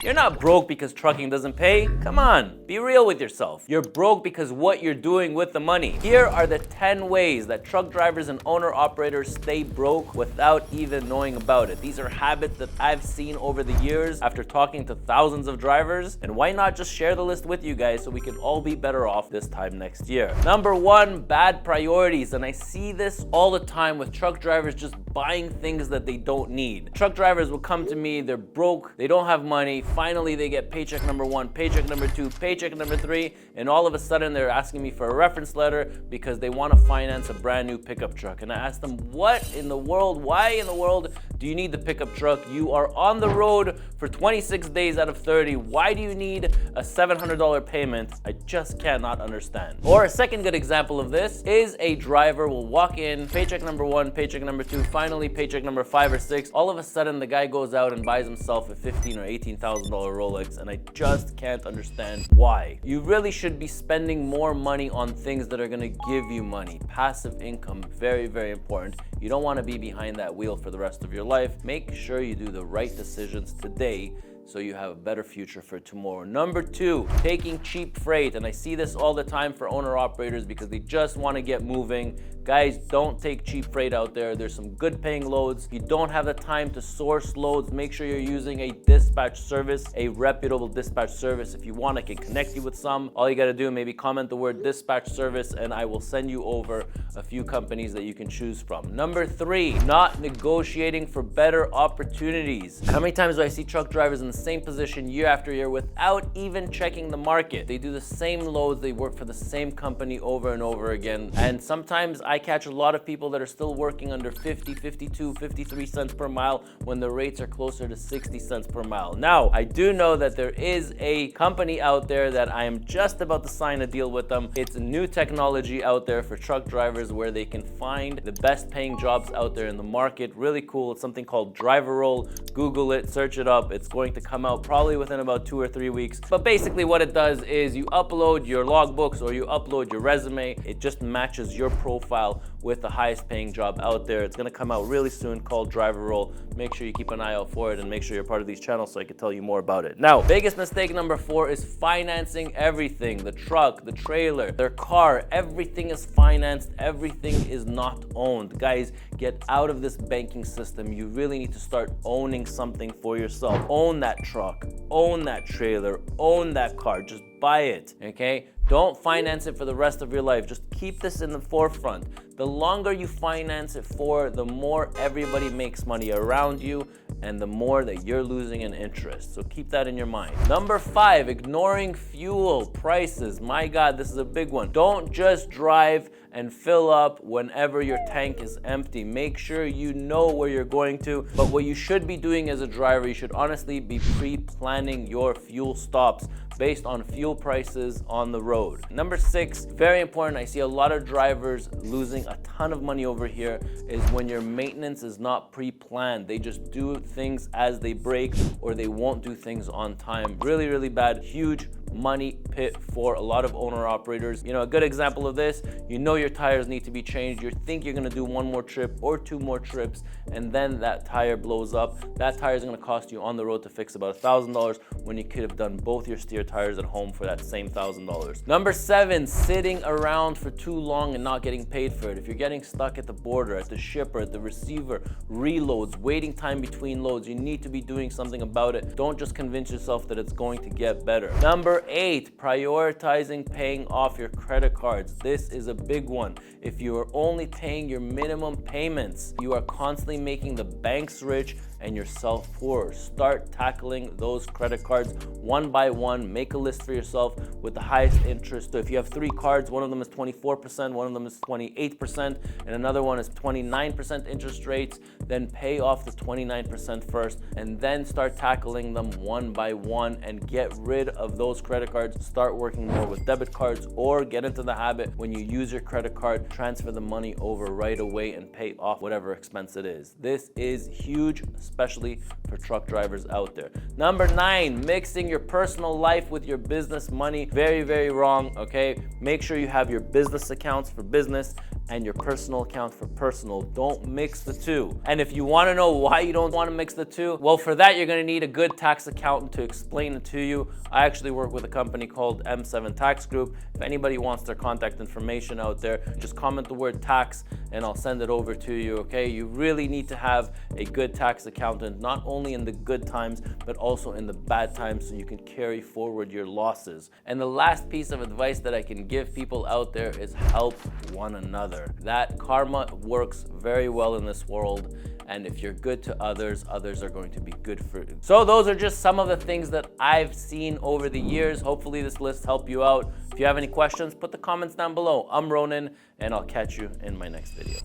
You're not broke because trucking doesn't pay. Come on, be real with yourself. You're broke because what you're doing with the money. Here are the 10 ways that truck drivers and owner-operators stay broke without even knowing about it. These are habits that I've seen over the years after talking to thousands of drivers, and why not just share the list with you guys so we can all be better off this time next year. Number 1, bad priorities, and I see this all the time with truck drivers just buying things that they don't need. Truck drivers will come to me, they're broke, they don't have money, finally they get paycheck number 1, paycheck number 2, paycheck number 3, and all of a sudden they're asking me for a reference letter because they want to finance a brand new pickup truck. And I asked them, why in the world do you need the pickup truck? You are on the road for 26 days out of 30. Why do you need a $700 payment? I just cannot understand. Or a second good example of this is a driver will walk in, paycheck number 1, paycheck number 2, finally paycheck number 5 or 6. All of a sudden the guy goes out and buys himself a $15,000 or $18,000 Rolex, and I just can't understand why. You really should be spending more money on things that are gonna give you money. Passive income, very, very important. You don't wanna be behind that wheel for the rest of your life. Make sure you do the right decisions today so you have a better future for tomorrow. Number 2, taking cheap freight. And I see this all the time for owner-operators because they just want to get moving. Guys, don't take cheap freight out there. There's some good paying loads. If you don't have the time to source loads, make sure you're using a dispatch service, a reputable dispatch service. If you want, I can connect you with some. All you gotta do, maybe comment the word dispatch service and I will send you over a few companies that you can choose from. Number 3, not negotiating for better opportunities. How many times do I see truck drivers in the same position year after year without even checking the market? They do the same loads, they work for the same company over and over again. And sometimes I catch a lot of people that are still working under 50, 52, 53 cents per mile when the rates are closer to 60 cents per mile. Now, I do know that there is a company out there that I am just about to sign a deal with them. It's a new technology out there for truck drivers where they can find the best paying jobs out there in the market. Really cool. It's something called Driver Roll. Google it, search it up. It's going to come out probably within about 2 or 3 weeks. But basically what it does is you upload your logbooks or you upload your resume. It just matches your profile with the highest paying job out there. It's gonna come out really soon, called Driver Roll. Make sure you keep an eye out for it and make sure you're part of these channels so I can tell you more about it. Now, biggest mistake number 4 is financing everything. The truck, the trailer, their car, everything is financed, everything is not owned. Guys, get out of this banking system. You really need to start owning something for yourself. Own that truck, own that trailer, own that car. Just buy it, okay? Don't finance it for the rest of your life. Just keep this in the forefront. The longer you finance it for, the more everybody makes money around you and the more that you're losing in interest. So keep that in your mind. Number 5, ignoring fuel prices. My God, this is a big one. Don't just drive and fill up whenever your tank is empty. Make sure you know where you're going to. But what you should be doing as a driver, you should honestly be pre-planning your fuel stops based on fuel prices on the road. Number 6, very important. I see a lot of drivers losing a ton of money over here is when your maintenance is not pre-planned. They just do things as they break or they won't do things on time. Really, really bad, huge money pit for a lot of owner operators. You know, a good example of this, you know your tires need to be changed. You think you're gonna do 1 more trip or 2 more trips, and then that tire blows up. That tire is gonna cost you on the road to fix about $1,000 when you could have done both your steer tires at home for that same $1,000. Number 7, sitting around for too long and not getting paid for it. If you're getting stuck at the border, at the shipper, at the receiver, reloads, waiting time between loads, you need to be doing something about it. Don't just convince yourself that it's going to get better. Number 8, prioritizing paying off your credit cards. This is a big one. If you are only paying your minimum payments, you are constantly making the banks rich and yourself poor. Start tackling those credit cards one by one. Make a list for yourself with the highest interest. So if you have 3 cards, one of them is 24%, one of them is 28%, and another one is 29% interest rates, then pay off the 29% first, and then start tackling them one by one and get rid of those credit cards. Start working more with debit cards or get into the habit when you use your credit card, transfer the money over right away and pay off whatever expense it is. This is huge, especially for truck drivers out there. Number 9, mixing your personal life with your business money. Very, very wrong, okay? Make sure you have your business accounts for business and your personal account for personal. Don't mix the two. And if you want to know why you don't want to mix the two, well, for that, you're going to need a good tax accountant to explain it to you. I actually work with a company called M7 Tax Group. If anybody wants their contact information out there, just comment the word tax and I'll send it over to you, okay? You really need to have a good tax accountant, not only in the good times, but also in the bad times, so you can carry forward your losses. And the last piece of advice that I can give people out there is help one another. That karma works very well in this world. And if you're good to others, others are going to be good for you. So those are just some of the things that I've seen over the years. Hopefully this list helped you out. If you have any questions, put the comments down below. I'm Ronan, and I'll catch you in my next video.